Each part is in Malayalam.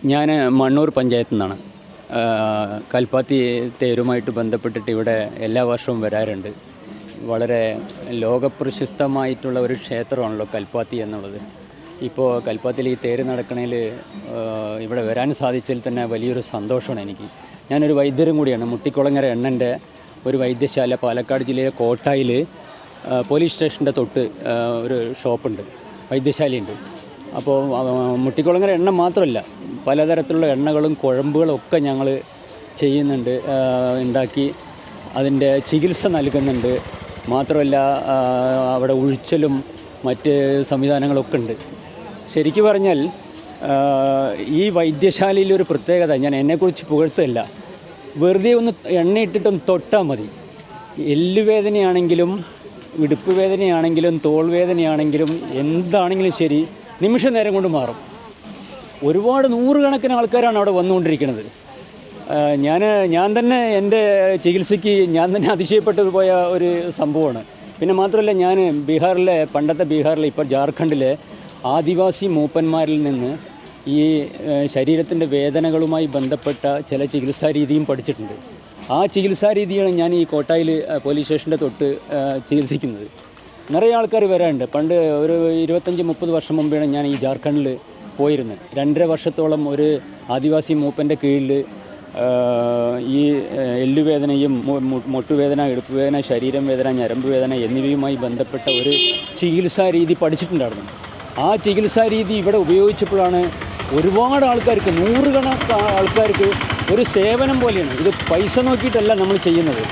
ഞാൻ മണ്ണൂർ പഞ്ചായത്തിൽ നിന്നാണ്. കൽപ്പാത്തി തേരുമായിട്ട് ബന്ധപ്പെട്ടിട്ട് ഇവിടെ എല്ലാ വർഷവും വരാറുണ്ട്. വളരെ ലോകപ്രശസ്തമായിട്ടുള്ള ഒരു ക്ഷേത്രമാണല്ലോ കൽപ്പാത്തി എന്നുള്ളത്. ഇപ്പോൾ കൽപ്പാത്തിയിൽ ഈ തേര് നടക്കണേൽ ഇവിടെ വരാൻ സാധിച്ചതിൽ തന്നെ വലിയൊരു സന്തോഷമാണ് എനിക്ക്. ഞാനൊരു വൈദ്യരും കൂടിയാണ്. മുട്ടിക്കുളങ്ങര എണ്ണൻ്റെ ഒരു വൈദ്യശാല പാലക്കാട് ജില്ലയിലെ കോട്ടായിൽ പോലീസ് സ്റ്റേഷൻ്റെ തൊട്ട് ഒരു ഷോപ്പുണ്ട്, വൈദ്യശാലയുണ്ട്. അപ്പോൾ മുട്ടിക്കുളങ്ങര എണ്ണ മാത്രമല്ല, പലതരത്തിലുള്ള എണ്ണകളും കുഴമ്പുകളും ഒക്കെ ഞങ്ങൾ ചെയ്യുന്നുണ്ട്, ഉണ്ടാക്കി അതിൻ്റെ ചികിത്സ നൽകുന്നുണ്ട്. മാത്രമല്ല അവിടെ ഉഴിച്ചലും മറ്റ് സംവിധാനങ്ങളൊക്കെ ഉണ്ട്. ശരിക്കും പറഞ്ഞാൽ ഈ വൈദ്യശാലയിലൊരു പ്രത്യേകത, ഞാൻ എന്നെക്കുറിച്ച് പുകഴ്ത്തല്ല, വെറുതെ ഒന്ന് എണ്ണയിട്ടിട്ടൊന്ന് തൊട്ടാൽ മതി. എല്ലുവേദനയാണെങ്കിലും ഇടുപ്പ് വേദനയാണെങ്കിലും തോൾ വേദനയാണെങ്കിലും എന്താണെങ്കിലും ശരി, നിമിഷ നേരം കൊണ്ട് മാറും. ഒരുപാട് നൂറുകണക്കിന് ആൾക്കാരാണ് അവിടെ വന്നുകൊണ്ടിരിക്കുന്നത്. ഞാൻ തന്നെ എൻ്റെ ചികിത്സയ്ക്ക് ഞാൻ തന്നെ അതിശയപ്പെട്ടു പോയ ഒരു സംഭവമാണ്. പിന്നെ മാത്രമല്ല, ഞാൻ പണ്ടത്തെ ബീഹാറിലെ ഇപ്പോൾ ജാർഖണ്ഡിലെ ആദിവാസി മൂപ്പന്മാരിൽ നിന്ന് ഈ ശരീരത്തിൻ്റെ വേദനകളുമായി ബന്ധപ്പെട്ട ചില ചികിത്സാ രീതിയും പഠിച്ചിട്ടുണ്ട്. ആ ചികിത്സാ രീതിയാണ് ഞാൻ ഈ കോട്ടായിൽ പോലീസ് സ്റ്റേഷൻ്റെ തൊട്ട് ചികിത്സിക്കുന്നത്. നിറയെ ആൾക്കാർ വരാറുണ്ട്. പണ്ട് ഒരു 25-30 വർഷം മുമ്പാണ് ഞാൻ ഈ ജാർഖണ്ഡിൽ പോയിരുന്നത്. 2.5 വർഷത്തോളം ഒരു ആദിവാസി മൂപ്പൻ്റെ കീഴിൽ ഈ എല്ലുവേദനയും മുട്ടുവേദന, ഇടുപ്പുവേദന, ശരീരം വേദന, ഞരമ്പ് വേദന എന്നിവയുമായി ബന്ധപ്പെട്ട ഒരു ചികിത്സാ രീതി പഠിച്ചിട്ടുണ്ടായിരുന്നു. ആ ചികിത്സാ രീതി ഇവിടെ ഉപയോഗിച്ചപ്പോഴാണ് ഒരുപാട് ആൾക്കാർക്ക്, നൂറുകണക്കിന് ആൾക്കാർക്ക് ഒരു സേവനം പോലെയാണ്. ഇത് പൈസ നോക്കിയിട്ടല്ല നമ്മൾ ചെയ്യുന്നത്,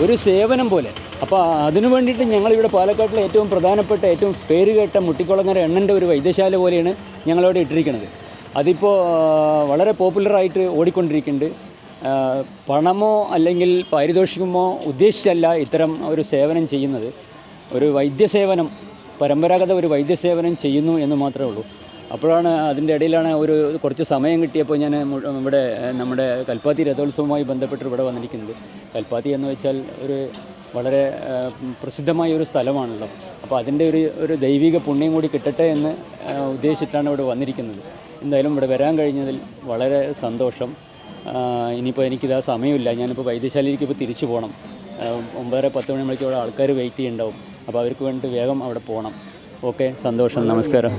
ഒരു സേവനം പോലെ. അപ്പോൾ അതിനു വേണ്ടിയിട്ട് ഞങ്ങളിവിടെ പാലക്കാട്ടിലെ ഏറ്റവും പ്രധാനപ്പെട്ട, ഏറ്റവും പേരുകേട്ട മുട്ടിക്കുളങ്ങര എണ്ണൻ്റെ ഒരു വൈദ്യശാല പോലെയാണ് ഞങ്ങളവിടെ ഇട്ടിരിക്കുന്നത്. അതിപ്പോൾ വളരെ പോപ്പുലറായിട്ട് ഓടിക്കൊണ്ടിരിക്കുന്നുണ്ട്. പണമോ അല്ലെങ്കിൽ പാരിതോഷികമോ ഉദ്ദേശിച്ചല്ല ഇത്തരം ഒരു സേവനം ചെയ്യുന്നത്. ഒരു വൈദ്യസേവനം, പരമ്പരാഗത ഒരു വൈദ്യസേവനം ചെയ്യുന്നു എന്ന് മാത്രമേ ഉള്ളൂ. അപ്പോഴാണ് അതിൻ്റെ ഇടയിലാണ് കുറച്ച് സമയം കിട്ടിയപ്പോൾ ഞാൻ ഇവിടെ നമ്മുടെ കൽപ്പാത്തി രഥോത്സവവുമായി ബന്ധപ്പെട്ട് ഇവിടെ വന്നിരിക്കുന്നത്. കൽപ്പാത്തി എന്ന് വെച്ചാൽ ഒരു വളരെ പ്രസിദ്ധമായ ഒരു സ്ഥലമാണല്ലോ. അപ്പോൾ അതിൻ്റെ ഒരു ദൈവിക പുണ്യം കൂടി കിട്ടട്ടെ എന്ന് ഉദ്ദേശിച്ചിട്ടാണ് ഇവിടെ വന്നിരിക്കുന്നത്. എന്തായാലും ഇവിടെ വരാൻ കഴിഞ്ഞതിൽ വളരെ സന്തോഷം. ഇനിയിപ്പോൾ എനിക്കിതാ സമയമില്ല, ഞാനിപ്പോൾ വൈദ്യശാലയിലേക്ക് ഇപ്പോൾ തിരിച്ചു പോകണം. 9:30-10 മണിക്ക് അവിടെ ആൾക്കാർ വെയിറ്റ് ചെയ്യുന്നുണ്ടാവും. അപ്പോൾ അവർക്ക് വേണ്ടി വേഗം അവിടെ പോകണം. ഓക്കെ, സന്തോഷം, നമസ്കാരം.